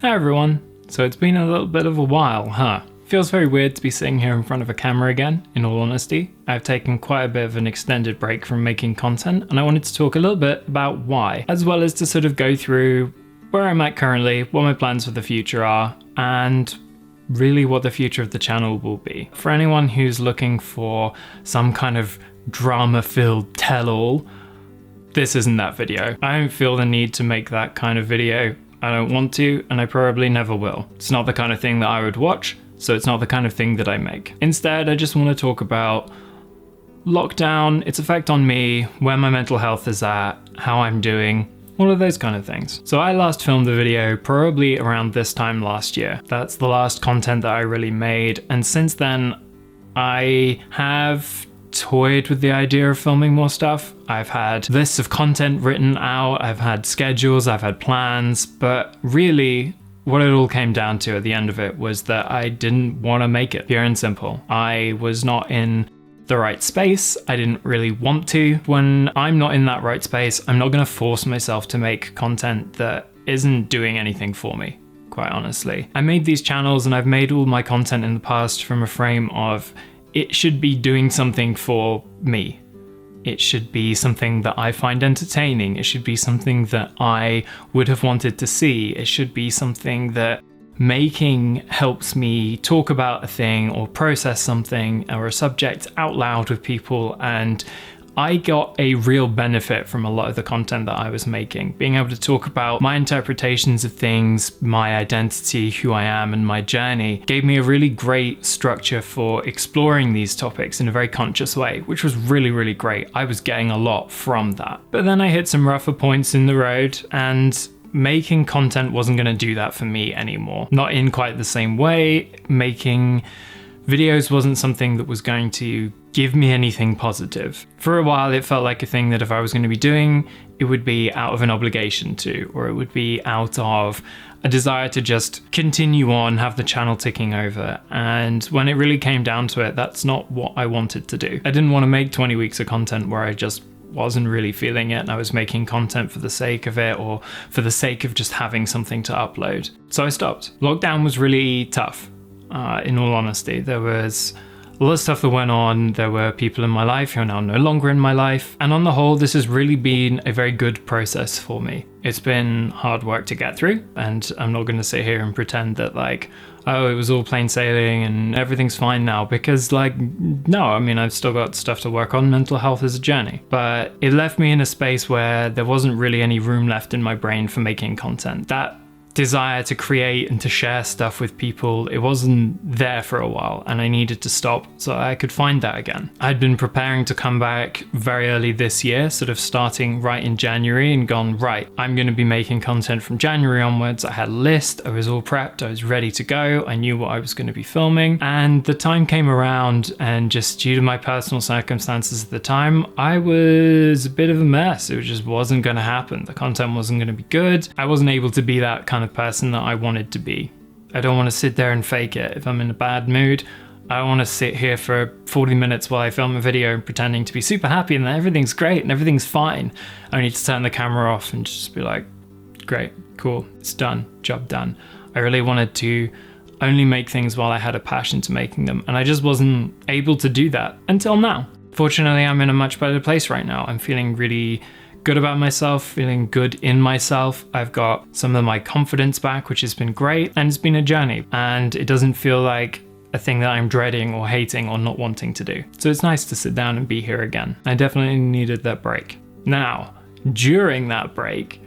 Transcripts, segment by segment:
Hi everyone. So it's been a little bit of a while, huh? Feels very weird to be sitting here in front of a camera again, in all honesty. I've taken quite a bit of an extended break from making content, and I wanted to talk a little bit about why, as well as to sort of go through where I'm at currently, what my plans for the future are, and really what the future of the channel will be. For anyone who's looking for some kind of drama-filled tell-all, this isn't that video. I don't feel the need to make that kind of video. I don't want to, and I probably never will. It's not the kind of thing that I would watch, so it's not the kind of thing that I make. Instead, I just want to talk about lockdown, its effect on me, where my mental health is at, how I'm doing, all of those kind of things. So I last filmed the video probably around this time last year. That's the last content that I really made, and since then, I have toyed with the idea of filming more stuff. I've had lists of content written out, I've had schedules, I've had plans, but really what it all came down to at the end of it was that I didn't want to make it, pure and simple. I was not in the right space. I didn't really want to. When I'm not in that right space, I'm not going to force myself to make content that isn't doing anything for me, quite honestly. I made these channels and I've made all my content in the past from a frame of it should be doing something for me. It should be something that I find entertaining. It should be something that I would have wanted to see. It should be something that making helps me talk about a thing or process something or a subject out loud with people, and I got a real benefit from a lot of the content that I was making. Being able to talk about my interpretations of things, my identity, who I am, and my journey gave me a really great structure for exploring these topics in a very conscious way, which was really, really great. I was getting a lot from that. But then I hit some rougher points in the road, and making content wasn't going to do that for me anymore. Not in quite the same way. Making videos wasn't something that was going to give me anything positive. For a while, it felt like a thing that if I was going to be doing, it would be out of an obligation to, or it would be out of a desire to just continue on, have the channel ticking over. And when it really came down to it, that's not what I wanted to do. I didn't want to make 20 weeks of content where I just wasn't really feeling it and I was making content for the sake of it or for the sake of just having something to upload. So I stopped. Lockdown was really tough. In all honesty, there was a lot of stuff that went on. There were people in my life who are now no longer in my life. And on the whole, this has really been a very good process for me. It's been hard work to get through. And I'm not going to sit here and pretend that like, oh, it was all plain sailing and everything's fine now. Because like, no, I mean, I've still got stuff to work on. Mental health is a journey. But it left me in a space where there wasn't really any room left in my brain for making content. That desire to create and to share stuff with people, it wasn't there for a while, and I needed to stop so I could find that again. I'd been preparing to come back very early this year, sort of starting right in January, and gone, right, I'm going to be making content from January onwards. I had a list, I was all prepped, I was ready to go, I knew what I was going to be filming, and the time came around, and just due to my personal circumstances at the time, I was a bit of a mess. It just wasn't going to happen. The content wasn't going to be good. I wasn't able to be that kind of person that I wanted to be. I don't want to sit there and fake it. If I'm in a bad mood, I don't want to sit here for 40 minutes while I film a video pretending to be super happy and that everything's great and everything's fine. I need to turn the camera off and just be like, great, cool, it's done, job done. I really wanted to only make things while I had a passion to making them, and I just wasn't able to do that until now. Fortunately, I'm in a much better place right now. I'm feeling really good about myself, feeling good in myself. I've got some of my confidence back, which has been great, and it's been a journey, and it doesn't feel like a thing that I'm dreading or hating or not wanting to do. So it's nice to sit down and be here again. I definitely needed that break. Now, during that break,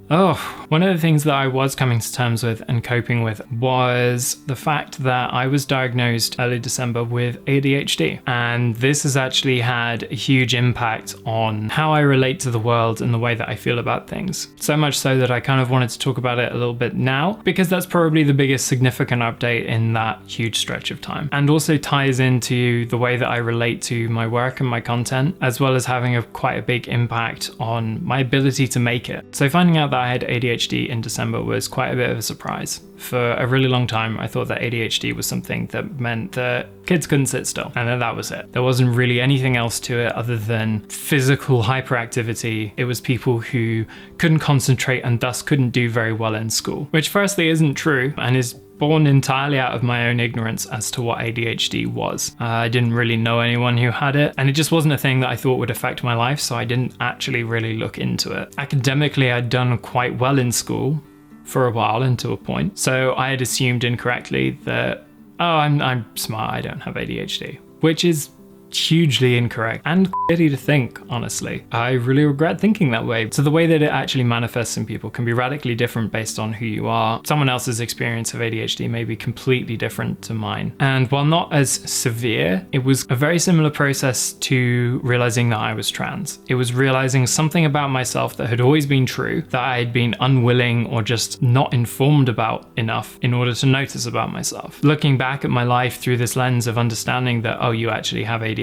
one of the things that I was coming to terms with and coping with was the fact that I was diagnosed early December with ADHD. And this has actually had a huge impact on how I relate to the world and the way that I feel about things. So much so that I kind of wanted to talk about it a little bit now, because that's probably the biggest significant update in that huge stretch of time. And also ties into the way that I relate to my work and my content, as well as having quite a big impact on my ability to make it. So finding out that that I had ADHD in December was quite a bit of a surprise. For a really long time, I thought that ADHD was something that meant that kids couldn't sit still, and then that was it. There wasn't really anything else to it other than physical hyperactivity. It was people who couldn't concentrate and thus couldn't do very well in school, which firstly isn't true and is born entirely out of my own ignorance as to what ADHD was. I didn't really know anyone who had it, and it just wasn't a thing that I thought would affect my life, so I didn't actually really look into it. Academically, I'd done quite well in school for a while and to a point, so I had assumed incorrectly that, oh, I'm smart, I don't have ADHD, which is hugely incorrect and shitty to think, honestly. I really regret thinking that way. So the way that it actually manifests in people can be radically different based on who you are. Someone else's experience of ADHD may be completely different to mine. And while not as severe, it was a very similar process to realizing that I was trans. It was realizing something about myself that had always been true, that I had been unwilling or just not informed about enough in order to notice about myself. Looking back at my life through this lens of understanding that, oh, you actually have ADHD,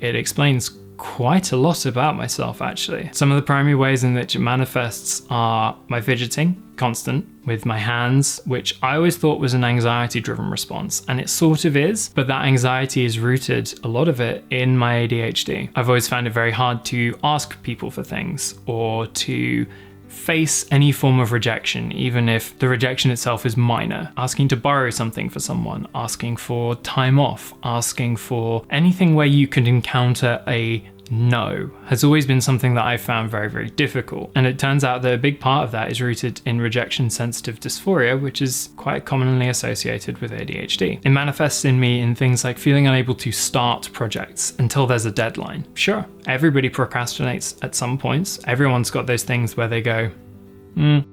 it explains quite a lot about myself, actually. Some of the primary ways in which it manifests are my fidgeting, constant, with my hands, which I always thought was an anxiety-driven response, and it sort of is, but that anxiety is rooted, a lot of it, in my ADHD. I've always found it very hard to ask people for things or to face any form of rejection, even if the rejection itself is minor. Asking to borrow something for someone, asking for time off, asking for anything where you could encounter a no has always been something that I found very, very difficult. And it turns out that a big part of that is rooted in rejection-sensitive dysphoria, which is quite commonly associated with ADHD. It manifests in me in things like feeling unable to start projects until there's a deadline. Sure, everybody procrastinates at some points. Everyone's got those things where they go,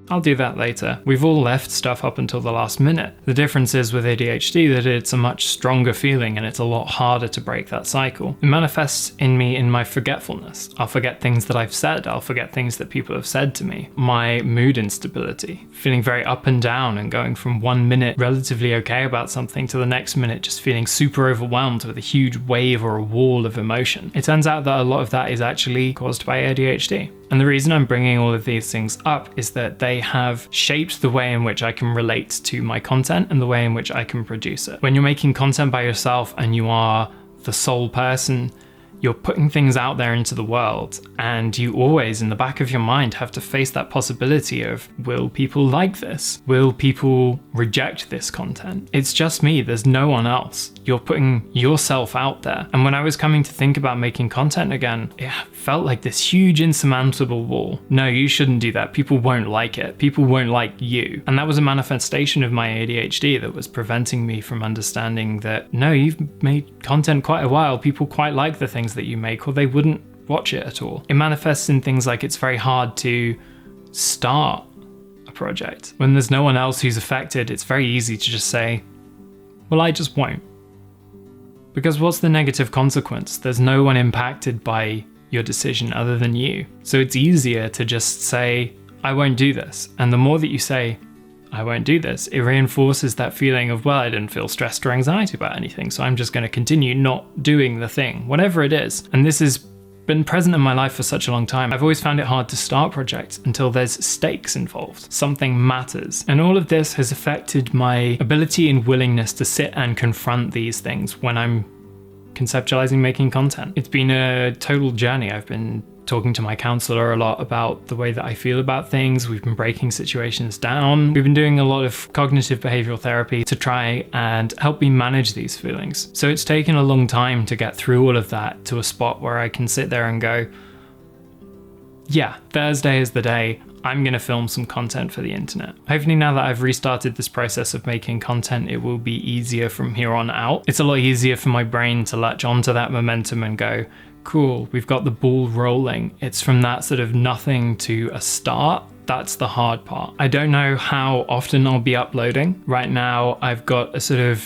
I'll do that later. We've all left stuff up until the last minute. The difference is with ADHD that it's a much stronger feeling and it's a lot harder to break that cycle. It manifests in me in my forgetfulness. I'll forget things that I've said. I'll forget things that people have said to me. My mood instability, feeling very up and down and going from 1 minute relatively okay about something to the next minute just feeling super overwhelmed with a huge wave or a wall of emotion. It turns out that a lot of that is actually caused by ADHD. And the reason I'm bringing all of these things up is that they have shaped the way in which I can relate to my content and the way in which I can produce it. When you're making content by yourself and you are the sole person, you're putting things out there into the world, and you always, in the back of your mind, have to face that possibility of, will people like this? Will people reject this content? It's just me, there's no one else. You're putting yourself out there. And when I was coming to think about making content again, it felt like this huge insurmountable wall. No, you shouldn't do that. People won't like it. People won't like you. And that was a manifestation of my ADHD that was preventing me from understanding that, no, you've made content quite a while. People quite like the things that you make, or they wouldn't watch it at all. It manifests in things like it's very hard to start a project. When there's no one else who's affected, it's very easy to just say, well, I just won't. Because what's the negative consequence? There's no one impacted by your decision other than you. So it's easier to just say, I won't do this. And the more that you say, I won't do this, it reinforces that feeling of, well, I didn't feel stressed or anxiety about anything, so I'm just going to continue not doing the thing, whatever it is. And this has been present in my life for such a long time. I've always found it hard to start projects until there's stakes involved. Something matters. And all of this has affected my ability and willingness to sit and confront these things when I'm conceptualizing making content. It's been a total journey. I've been talking to my counselor a lot about the way that I feel about things. We've been breaking situations down. We've been doing a lot of cognitive behavioral therapy to try and help me manage these feelings. So it's taken a long time to get through all of that to a spot where I can sit there and go, yeah, Thursday is the day. I'm going to film some content for the internet. Hopefully now that I've restarted this process of making content, it will be easier from here on out. It's a lot easier for my brain to latch onto that momentum and go, cool, we've got the ball rolling. It's from that sort of nothing to a start. That's the hard part. I don't know how often I'll be uploading. Right now, I've got a sort of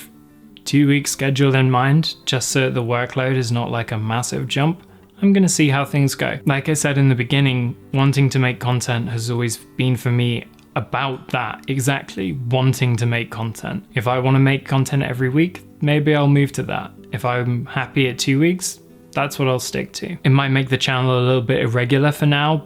2-week schedule in mind, just so the workload is not like a massive jump. I'm going to see how things go. Like I said in the beginning, wanting to make content has always been for me about that, exactly, wanting to make content. If I want to make content every week, maybe I'll move to that. If I'm happy at 2 weeks, that's what I'll stick to. It might make the channel a little bit irregular for now,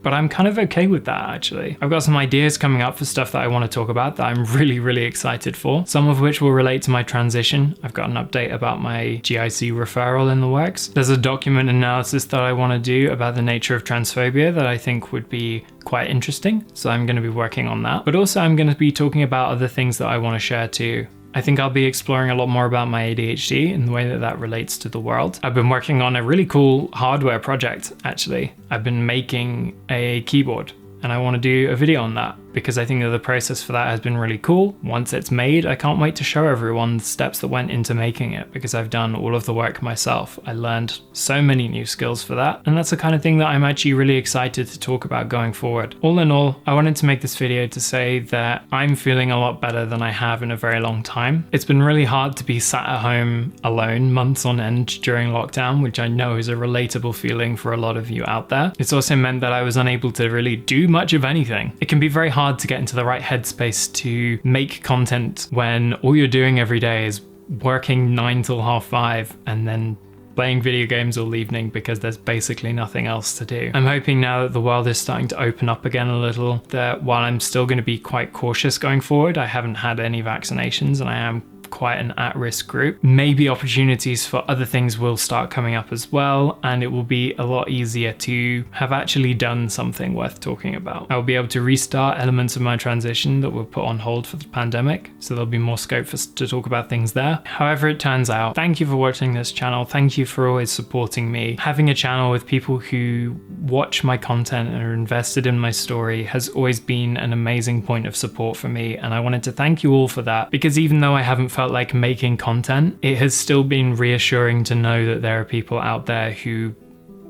But I'm kind of okay with that, actually. I've got some ideas coming up for stuff that I want to talk about that I'm really, really excited for, some of which will relate to my transition. I've got an update about my GIC referral in the works. There's a document analysis that I want to do about the nature of transphobia that I think would be quite interesting, so I'm going to be working on that. But also I'm going to be talking about other things that I want to share too. I think I'll be exploring a lot more about my ADHD and the way that that relates to the world. I've been working on a really cool hardware project, actually. I've been making a keyboard, and I want to do a video on that because I think that the process for that has been really cool. Once it's made, I can't wait to show everyone the steps that went into making it because I've done all of the work myself. I learned so many new skills for that, and that's the kind of thing that I'm actually really excited to talk about going forward. All in all, I wanted to make this video to say that I'm feeling a lot better than I have in a very long time. It's been really hard to be sat at home alone months on end during lockdown, which I know is a relatable feeling for a lot of you out there. It's also meant that I was unable to really do much of anything. It can be very hard to get into the right headspace to make content when all you're doing every day is working 9 till 5:30 and then playing video games all evening because there's basically nothing else to do. I'm hoping now that the world is starting to open up again a little, that while I'm still going to be quite cautious going forward, I haven't had any vaccinations and I am quite an at-risk group, maybe opportunities for other things will start coming up as well, and it will be a lot easier to have actually done something worth talking about. I'll be able to restart elements of my transition that were put on hold for the pandemic, so there'll be more scope to talk about things there. However it turns out, thank you for watching this channel, thank you for always supporting me. Having a channel with people who watch my content and are invested in my story has always been an amazing point of support for me, and I wanted to thank you all for that, because even though I haven't felt like making content, it has still been reassuring to know that there are people out there who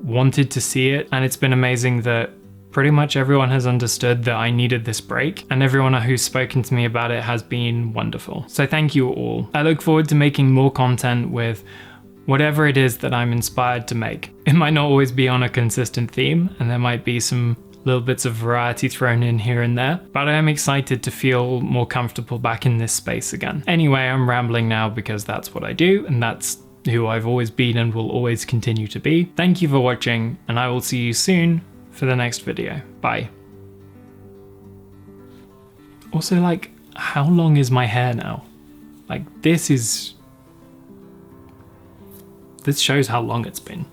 wanted to see it, and it's been amazing that pretty much everyone has understood that I needed this break, and everyone who's spoken to me about it has been wonderful. So thank you all. I look forward to making more content with whatever it is that I'm inspired to make. It might not always be on a consistent theme, and there might be some little bits of variety thrown in here and there, but I am excited to feel more comfortable back in this space again. Anyway, I'm rambling now because that's what I do, and that's who I've always been and will always continue to be. Thank you for watching, and I will see you soon for the next video. Bye. Also, like, how long is my hair now? Like, this shows how long it's been.